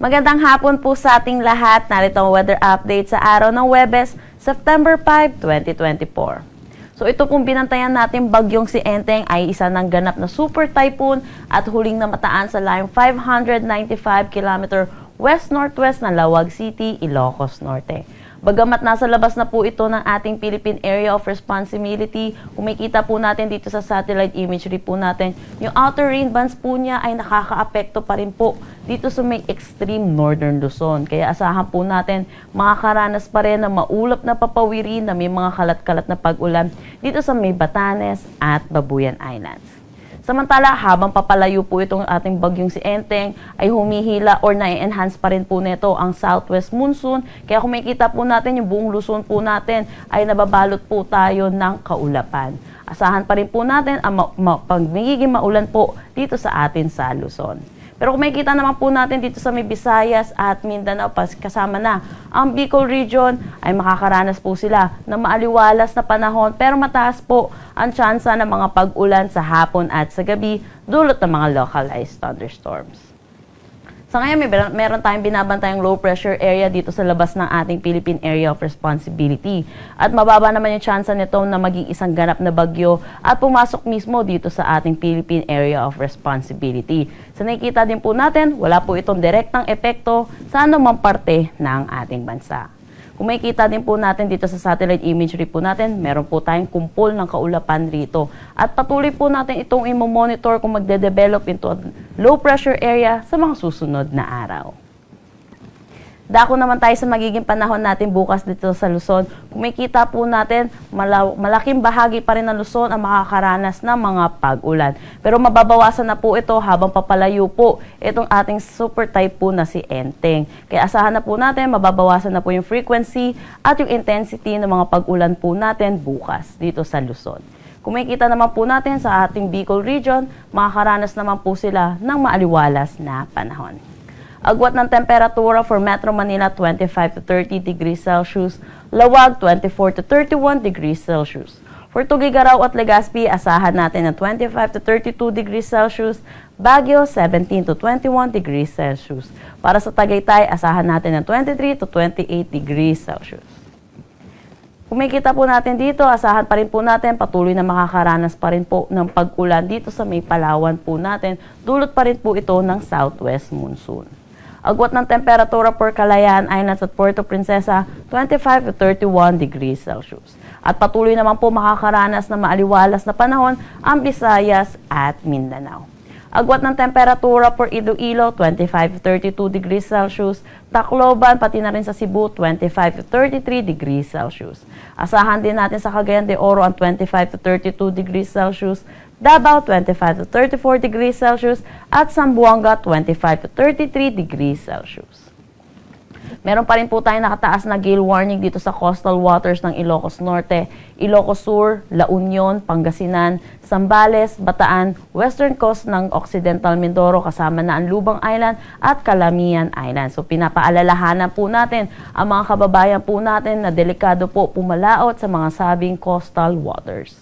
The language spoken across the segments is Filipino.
Magandang hapon po sa ating lahat. Narito ang weather update sa araw ng Huwebes, September 5, 2024. So ito pong binantayan natin bagyong si Enteng ay isa ng ganap na super typhoon at huling namataan sa layong 595 km west-northwest ng Lawag City, Ilocos Norte. Bagamat nasa labas na po ito ng ating Philippine Area of Responsibility, kung makikita po natin dito sa satellite imagery po natin, yung outer rain bands po niya ay nakaka-apekto pa rin po dito sa may extreme northern Luzon. Kaya asahan po natin makakaranas pa rin ng maulap na papawirin na may mga kalat-kalat na pag-ulan dito sa may Batanes at Babuyan Islands. Samantala, habang papalayo po itong ating bagyong si Enteng, ay humihila or na-enhance pa rin po nito ang southwest monsoon. Kaya kung makikita po natin, yung buong Luzon po natin ay nababalot po tayo ng kaulapan. Asahan pa rin po natin ang magiging maulan po dito sa atin sa Luzon. Pero kung makikita naman po natin dito sa may Visayas at Mindanao, kasama na ang Bicol region, ay makakaranas po sila ng maaliwalas na panahon pero mataas po ang tsansa ng mga pag-ulan sa hapon at sa gabi dulot ng mga localized thunderstorms. Sa ngayon, meron tayong binabantayang low pressure area dito sa labas ng ating Philippine Area of Responsibility. At mababa naman yung tsansa nito na maging isang ganap na bagyo at pumasok mismo dito sa ating Philippine Area of Responsibility. Sa nakikita din po natin, wala po itong direktang epekto sa anumang parte ng ating bansa. Kung makikita din po natin dito sa satellite imagery po natin, meron po tayong kumpol ng kaulapan rito. At patuloy po natin itong i-monitor kung magde-develop into a low pressure area sa mga susunod na araw. Dako naman tayo sa magiging panahon natin bukas dito sa Luzon. Kung makikita po natin, malaking bahagi pa rin ng Luzon ang makakaranas ng mga pag-ulan. Pero mababawasan na po ito habang papalayo po itong ating super typhoon na si Enteng. Kaya asahan na po natin, mababawasan na po yung frequency at yung intensity ng mga pag-ulan po natin bukas dito sa Luzon. Kung makikita naman po natin sa ating Bicol region, makakaranas naman po sila ng maaliwalas na panahon. Agwat ng temperatura for Metro Manila 25 to 30 degrees Celsius, Lawag 24 to 31 degrees Celsius. For Tugigaraw at Legazpi, asahan natin ng 25 to 32 degrees Celsius, Baguio 17 to 21 degrees Celsius. Para sa Tagaytay, asahan natin ng 23 to 28 degrees Celsius. Kung makikita po natin dito, asahan pa rin po natin patuloy na makakaranas pa rin po ng pag-ulan dito sa may Palawan po natin. Dulot pa rin po ito ng southwest monsoon. Agwat ng temperatura for Calayan Islands at Puerto Princesa, 25 to 31 degrees Celsius. At patuloy naman po makakaranas ng maaliwalas na panahon ang Visayas at Mindanao. Agwat ng temperatura for Iloilo, 25 to 32 degrees Celsius. Tacloban, pati na rin sa Cebu, 25 to 33 degrees Celsius. Asahan din natin sa Cagayan de Oro ang 25 to 32 degrees Celsius. Davao, 25 to 34 degrees Celsius at Zamboanga, 25 to 33 degrees Celsius. Meron pa rin po tayong nakataas na gale warning dito sa coastal waters ng Ilocos Norte, Ilocos Sur, La Union, Pangasinan, Zambales, Bataan, western coast ng Occidental Mindoro kasama na ang Lubang Island at Calamian Island. So pinapaalalahanan po natin ang mga kababayan po natin na delikado po pumalaot sa mga sabing coastal waters.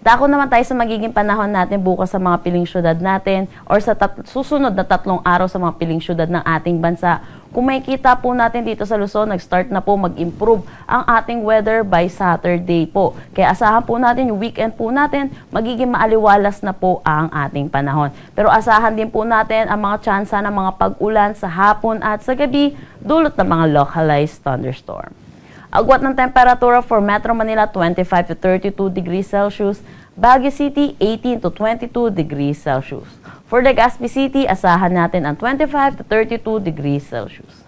Dako naman tayo sa magiging panahon natin bukas sa mga piling syudad natin or sa susunod na 3 araw sa mga piling syudad ng ating bansa. Kung makikita po natin dito sa Luzon, nag-start na po mag-improve ang ating weather by Saturday po. Kaya asahan po natin yung weekend po natin, magiging maaliwalas na po ang ating panahon. Pero asahan din po natin ang mga tsansa ng mga pag-ulan sa hapon at sa gabi dulot ng mga localized thunderstorm. Agwat ng temperatura for Metro Manila 25 to 32 degrees Celsius, Baguio City 18 to 22 degrees Celsius. For Legazpi City, asahan natin ang 25 to 32 degrees Celsius.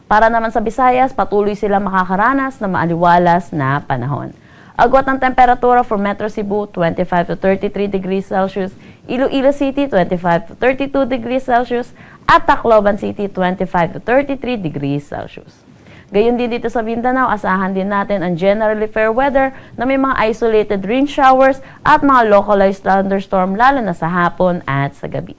Para naman sa Visayas, patuloy sila makakaranas na maaliwalas na panahon. Agwat ng temperatura for Metro Cebu 25 to 33 degrees Celsius, Iloilo City 25 to 32 degrees Celsius at Tacloban City 25 to 33 degrees Celsius. Gayon din dito sa Mindanao, asahan din natin ang generally fair weather na may mga isolated rain showers at mga localized thunderstorm lalo na sa hapon at sa gabi.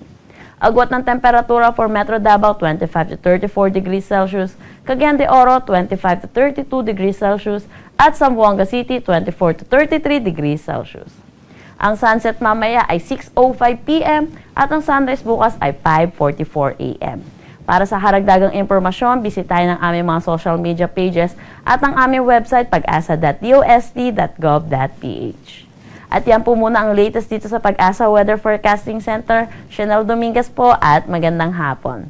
Agwat ng temperatura for Metro Davao 25 to 34 degrees Celsius, Cagayan de Oro 25 to 32 degrees Celsius at Zamboanga City 24 to 33 degrees Celsius. Ang sunset mamaya ay 6:05 p.m. at ang sunrise bukas ay 5:44 a.m. Para sa karagdagang impormasyon, bisitahin ang aming mga social media pages at ang aming website pag-asa.dost.gov.ph. At yan po muna ang latest dito sa Pag-asa Weather Forecasting Center. Chanel Dominguez po at magandang hapon.